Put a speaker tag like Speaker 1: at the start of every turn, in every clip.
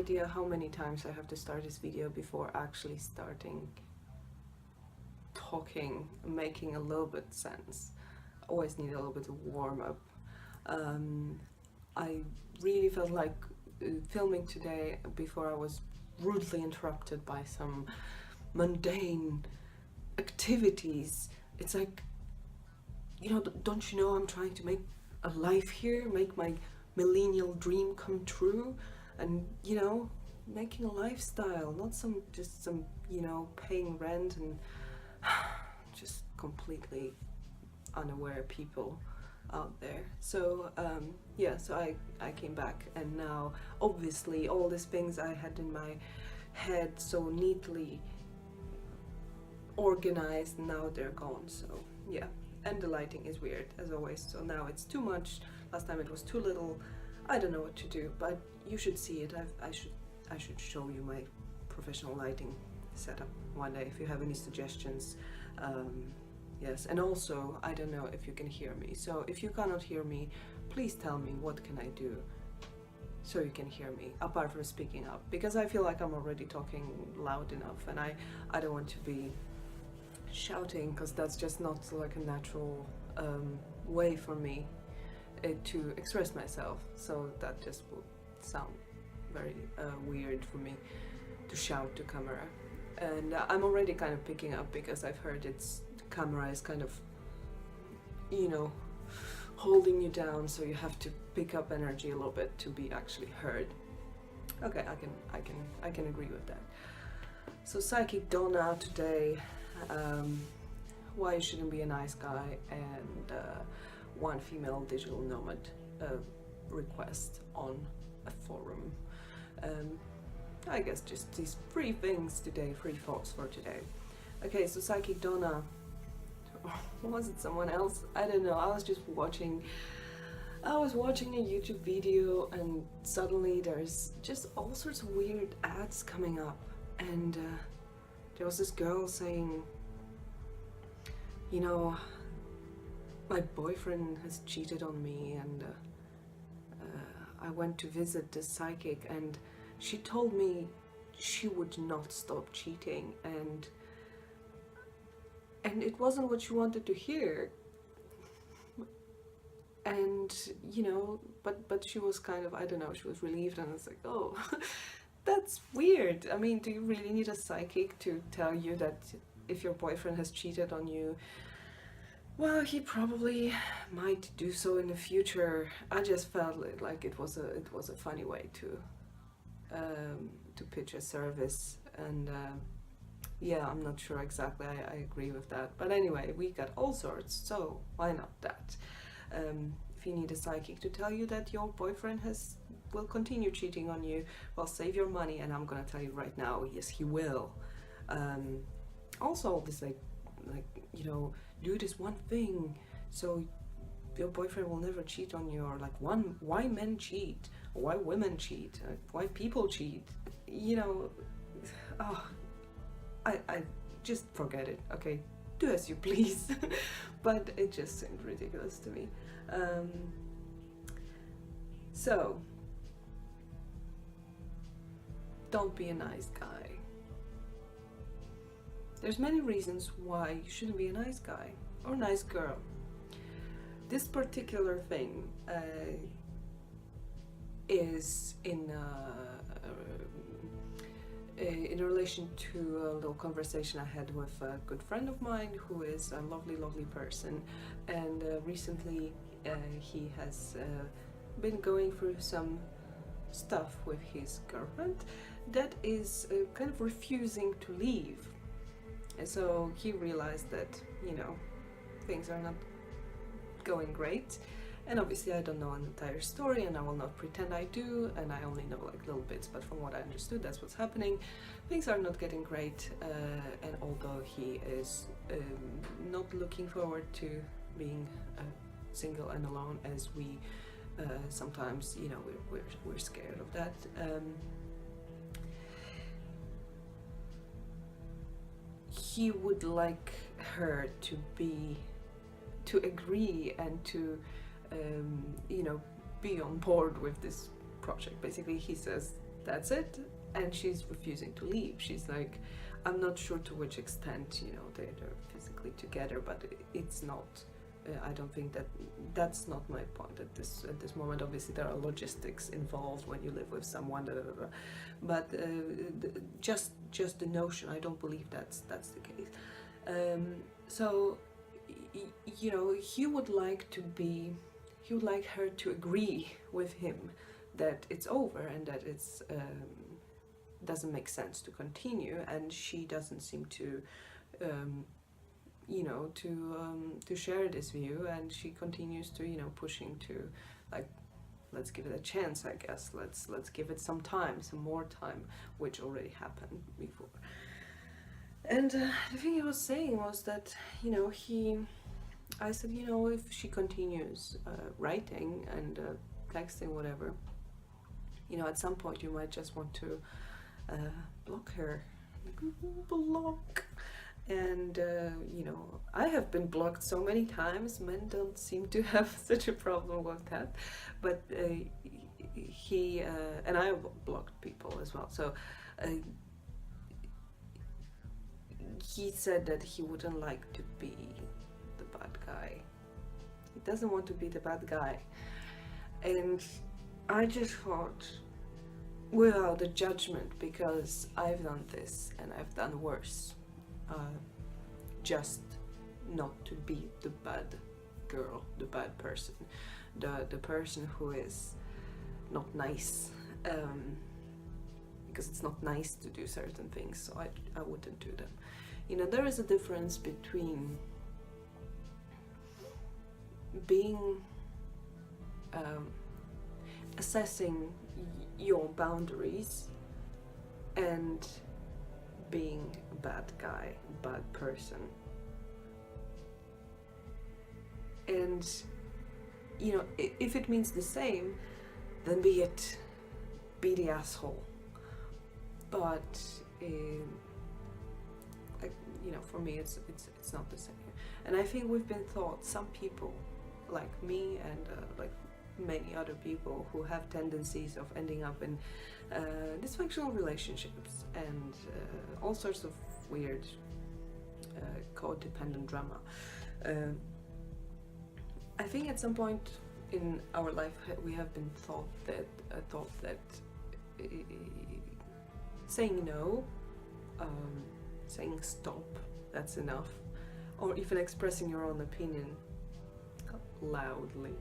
Speaker 1: idea how many times I have to start this video before actually starting talking, making a little bit sense. I always need a little bit of warm up. I really felt like filming today before I was rudely interrupted by some mundane activities. It's like, don't you know I'm trying to make a life here, make my millennial dream come true, and making a lifestyle, not some paying rent and just completely unaware people out there. So so I came back, and now obviously all these things I had in my head so neatly organized, now they're gone. So yeah, and the lighting is weird as always, so now it's too much. Last time it was too little. I don't know what to do, but you should see it. I should show you my professional lighting setup one day if you have any suggestions. Yes, and also I don't know if you can hear me, so if you cannot hear me, please tell me what can I do so you can hear me, apart from speaking up, because I feel like I'm already talking loud enough, and I don't want to be shouting, because that's just not like a natural way for me to express myself. So that just will sound very weird for me to shout to camera. And I'm already kind of picking up, because I've heard the camera is kind of holding you down, so you have to pick up energy a little bit to be actually heard. Okay, I can agree with that. So Psychic Donna today, why you shouldn't be a nice guy, and one female digital nomad request on a forum. I guess just these 3 things today, 3 thoughts for today. Okay, so Psychic Donna, was it someone else? I don't know, I was watching a YouTube video, and suddenly there's just all sorts of weird ads coming up, and there was this girl saying, my boyfriend has cheated on me, and I went to visit the psychic, and she told me she would not stop cheating, and it wasn't what she wanted to hear. And but she was kind of, I don't know, she was relieved, and it's like, oh, that's weird. I mean, do you really need a psychic to tell you that if your boyfriend has cheated on you, well, he probably might do so in the future? I just felt like it was a funny way to pitch a service, and yeah, I'm not sure exactly I agree with that, but anyway, we got all sorts, so why not that? If you need a psychic to tell you that your boyfriend will continue cheating on you, well, save your money, and I'm gonna tell you right now, yes, he will. Also, this like do this one thing so your boyfriend will never cheat on you, or like why men cheat, or why women cheat, why people cheat. Oh, I just forget it. Okay, do as you please. But it just seemed ridiculous to me. So don't be a nice guy. There's many reasons why you shouldn't be a nice guy or nice girl. This particular thing is in relation to a little conversation I had with a good friend of mine who is a lovely, lovely person, and recently he has been going through some stuff with his girlfriend that is kind of refusing to leave. And so he realized that, things are not going great. And obviously I don't know an entire story, and I will not pretend I do, and I only know like little bits, but from what I understood, that's what's happening. Things are not getting great, and although he is not looking forward to being single and alone, as we sometimes, we're scared of that. He would like her to agree and to be on board with this project. Basically, he says that's it. And she's refusing to leave. She's like, I'm not sure to which extent, you know, they're physically together, but it's not. I don't think that's not my point at this moment. Obviously, there are logistics involved when you live with someone, but just the notion, I don't believe that's the case. So, you know, he would like her to agree with him that it's over and that it's doesn't make sense to continue, and she doesn't seem to you know, to share this view, and she continues to, you know, pushing to, like, let's give it a chance, I guess, let's give it some more time, which already happened before. And the thing he was saying was that, you know, I said, you know, if she continues writing and texting, whatever, you know, at some point you might just want to block her. Block. And you know, I have been blocked so many times. Men don't seem to have such a problem with that, but he and I blocked people as well. So he said that he wouldn't like to be the bad guy. He doesn't want to be the bad guy, and I just thought, without a judgment, because I've done this and I've done worse. Just not to be the bad girl, the bad person, the person who is not nice, because it's not nice to do certain things, so I wouldn't do them. You know, there is a difference between being assessing your boundaries and being a bad guy, bad person. And, you know, if it means the same, then be the asshole. But like, you know, for me it's not the same. And I think we've been taught, some people like me and like many other people who have tendencies of ending up in dysfunctional relationships and all sorts of weird codependent drama. I think at some point in our life we have been taught that saying no, saying stop, that's enough, or even expressing your own opinion loudly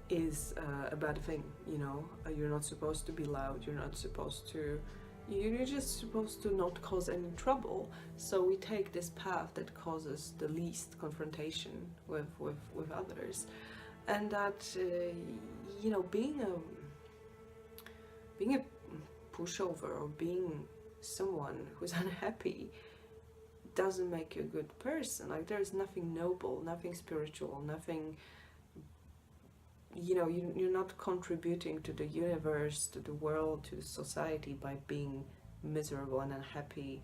Speaker 1: is a bad thing, you know. You're not supposed to be loud, you're just supposed to not cause any trouble. So we take this path that causes the least confrontation with others, and that you know, being a pushover or being someone who's unhappy doesn't make you a good person. Like, there's nothing noble, nothing spiritual, nothing, you know, you're not contributing to the universe, to the world, to the society by being miserable and unhappy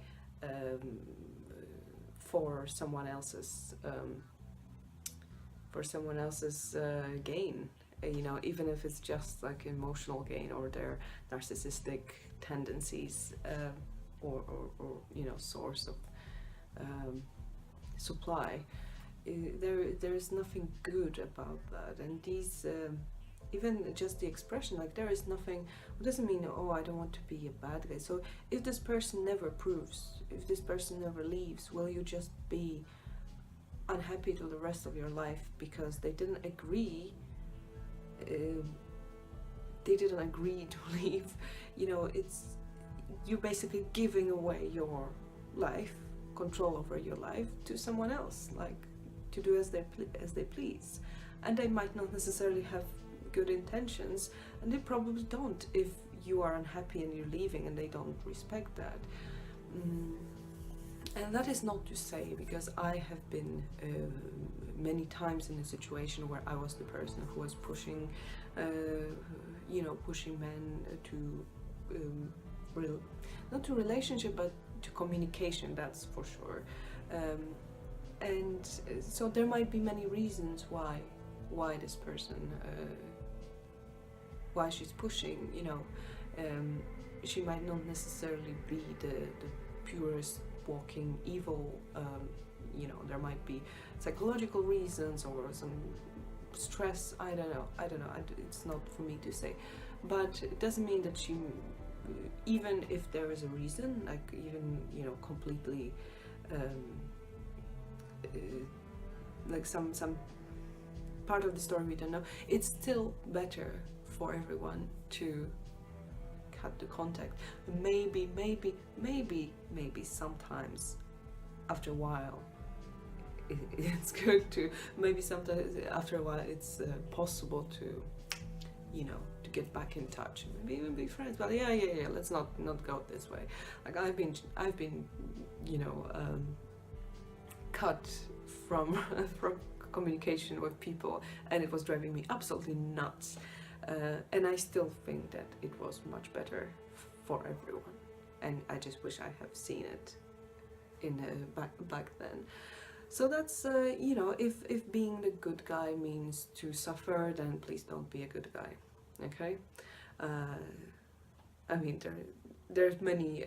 Speaker 1: for someone else's gain. You know, even if it's just like emotional gain or their narcissistic tendencies or you know, source of supply. There is nothing good about that. And these even just the expression, like, there is nothing, it doesn't mean, oh, I don't want to be a bad guy. So if this person never proves, if this person never leaves, will you just be unhappy till the rest of your life because they didn't agree to leave? You know, it's, you're basically giving away your life, control over your life, to someone else, like, to do as they please. And they might not necessarily have good intentions, and they probably don't if you are unhappy and you're leaving and they don't respect that. And that is not to say, because I have been many times in a situation where I was the person who was pushing men to not to relationship, but to communication, that's for sure. And so there might be many reasons why this person, why she's pushing, you know. she might not necessarily be the purest walking evil. You know, there might be psychological reasons or some stress. I don't know. It's not for me to say, but it doesn't mean that she, even if there is a reason, like even, you know, completely like some part of the story we don't know, it's still better for everyone to cut the contact. Maybe sometimes after a while it's good to, maybe sometimes after a while it's possible to, you know, to get back in touch, maybe even be friends. But yeah, let's not go this way. Like I've been you know, cut from communication with people, and it was driving me absolutely nuts, and I still think that it was much better for everyone, and I just wish I have seen it in back then. So that's you know, if being the good guy means to suffer, then please don't be a good guy, okay? I mean, there's many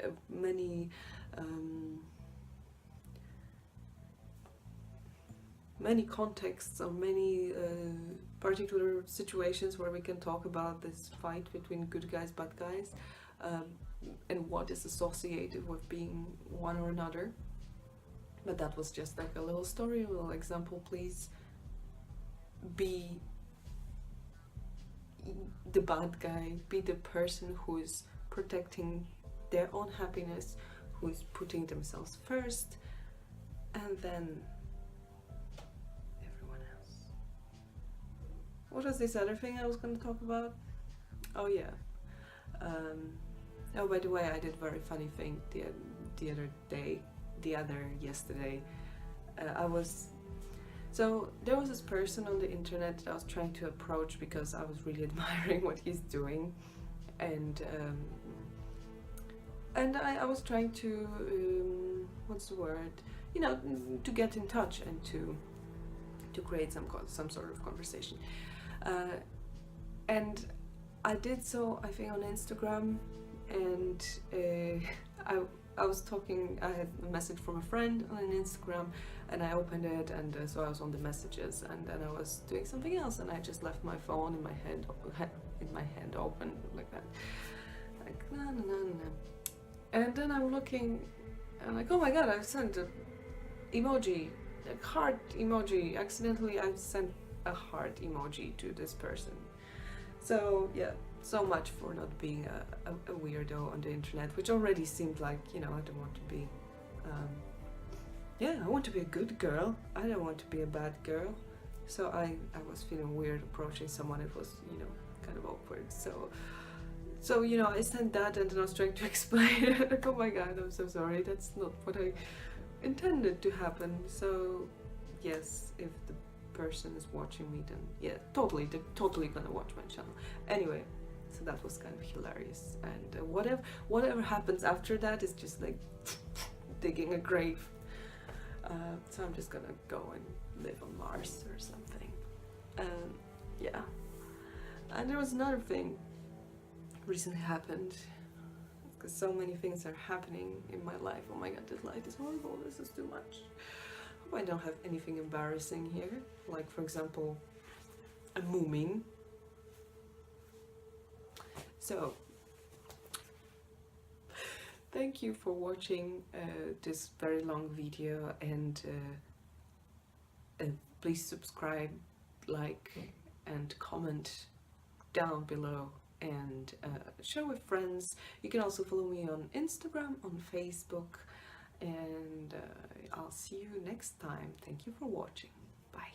Speaker 1: many contexts or many particular situations where we can talk about this fight between good guys, bad guys, and what is associated with being one or another. But that was just like a little story, a little example. Please be the bad guy, be the person who is protecting their own happiness, who is putting themselves first, and then everyone else. What was this other thing I was going to talk about? Oh yeah. Oh, by the way, I did a very funny thing yesterday. So there was this person on the internet that I was trying to approach because I was really admiring what he's doing, and I was trying to what's the word? You know, to get in touch and to create some sort of conversation, and I did so, I think, on Instagram, and I was talking, I had a message from a friend on Instagram, and I opened it, and so I was on the messages, and then I was doing something else, and I just left my phone in my hand open like that, like na. And then I'm looking, and like, oh my god, I've sent an emoji, a heart emoji, accidentally I've sent a heart emoji to this person. So yeah, so much for not being a weirdo on the internet, which already seemed like, you know, I don't want to be, I want to be a good girl, I don't want to be a bad girl. So I was feeling weird approaching someone. It was, you know, kind of awkward. So you know, I sent that, and then I was trying to explain, like, oh my god, I'm so sorry, that's not what I intended to happen. So yes, if the person is watching me, then yeah, they're totally gonna watch my channel anyway. So that was kind of hilarious, and whatever happens after that is just like digging a grave. So I'm just gonna go and live on Mars or something. Yeah. And there was another thing recently happened, because so many things are happening in my life. Oh my god, this light is horrible, this is too much. Hope I don't have anything embarrassing here, like for example a moomin. So thank you for watching this very long video, and please subscribe, like and comment down below, and share with friends. You can also follow me on Instagram, on Facebook, and I'll see you next time. Thank you for watching. Bye.